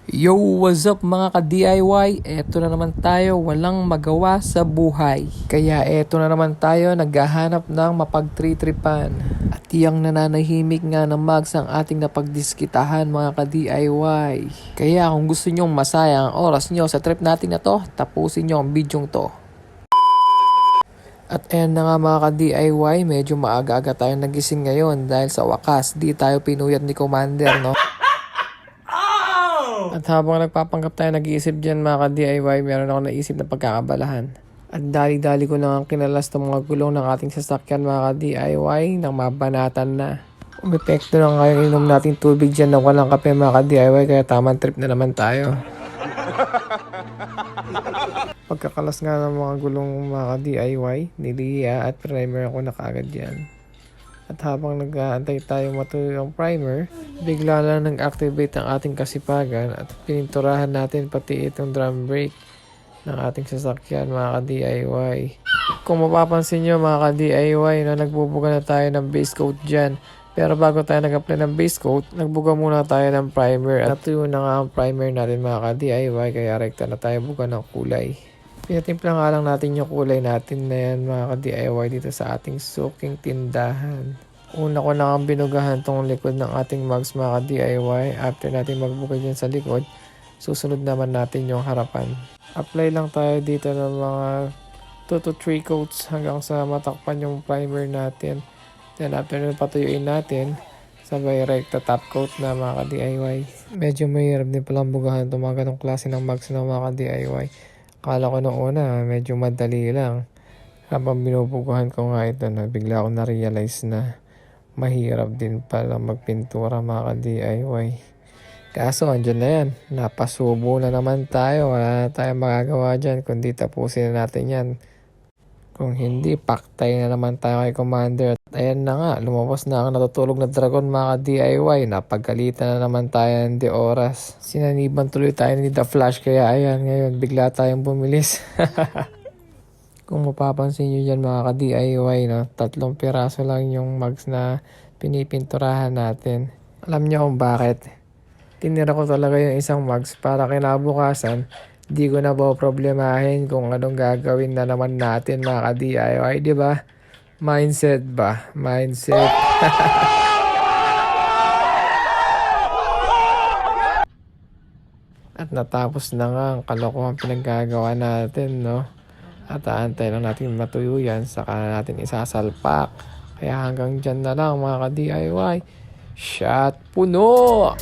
Yo, what's up mga ka-DIY? Eto na naman tayo, walang magawa sa buhay. Kaya eto na naman tayo, naghahanap ng mapagtritripan. At iyang nananahimik nga ng mags ang ating napagdiskitahan mga ka-DIY. Kaya kung gusto nyong masayang ang oras nyo sa trip natin na to, tapusin nyo ang bidyong to. At ayan na nga mga ka-DIY, medyo maaga-aga tayo nagising ngayon dahil sa wakas, di tayo pinuyat ni Commander, no? At habang nagpapanggap tayo nag-iisip dyan mga ka-DIY, meron ako naisip na pagkakabalahan. At dali-dali ko lang ang kinalas ng mga gulong ng ating sasakyan mga ka-DIY nang mabanatan na. Umepekto na nga yung inom nating tubig dyan na walang kape mga ka-DIY kaya tamang trip na naman tayo. Pagkakalas nga ng mga gulong mga ka-DIY, niliya at primer ako na kaagad dyan. At habang nag-aantay tayo matuloy ang primer, bigla lang nag-activate ang ating kasipagan at pininturahan natin pati itong drum brake ng ating sasakyan mga ka-DIY. Kung mapapansin nyo mga ka-DIY na nagbubuga na tayo ng base coat dyan. Pero bago tayo nag-apply ng base coat, nagbuga muna tayo ng primer at natuyo na nga ang primer natin mga ka-DIY kaya rekta na tayo buga ng kulay. Pinatimpla nga lang natin yung kulay natin na yan mga ka-DIY dito sa ating suking tindahan. Una ko na ang binugahan tong likod ng ating mugs mga ka-DIY. After natin magbuga dyan sa likod, susunod naman natin yung harapan. Apply lang tayo dito ng mga 2 to 3 coats hanggang sa matakpan yung primer natin. Then after nun patuyuin natin, sabay rekta top coat na mga ka-DIY. Medyo mahirap din palang bugahan itong mga ganong klase ng mugs na mga ka-DIY. Akala ko noong una, medyo madali lang. Habang binubugahan ko nga ito, bigla ako na-realize na mahirap din pala magpintura mga ka-DIY. Kaso, andyan na yan. Napasubo na naman tayo. Wala na tayong magagawa dyan, kundi tapusin na natin yan. Kung hindi, paktay na naman tayo kay Commander. At ayan na nga, lumabas na ang natutulog na dragon mga ka-DIY. Napagalitan na naman tayo ng di oras. Sinaniban tuloy tayo ni The Flash kaya ayan ngayon bigla tayong bumilis. Kung mapapansin nyo dyan mga ka-DIY, no? 3 piraso lang yung mugs na pinipinturahan natin. Alam nyo kung bakit? Tinira ko talaga yung isang mugs para kinabukasan. Di ko na ba problemahin kung anong gagawin na naman natin mga ka-DIY, di ba? Mindset ba? Mindset. At natapos na nga ang kalokohan pinaggagawa natin, no? At aantay lang natin matuyo yan, saka natin isasalpak. Kaya hanggang dyan na lang mga ka-DIY. Shot puno!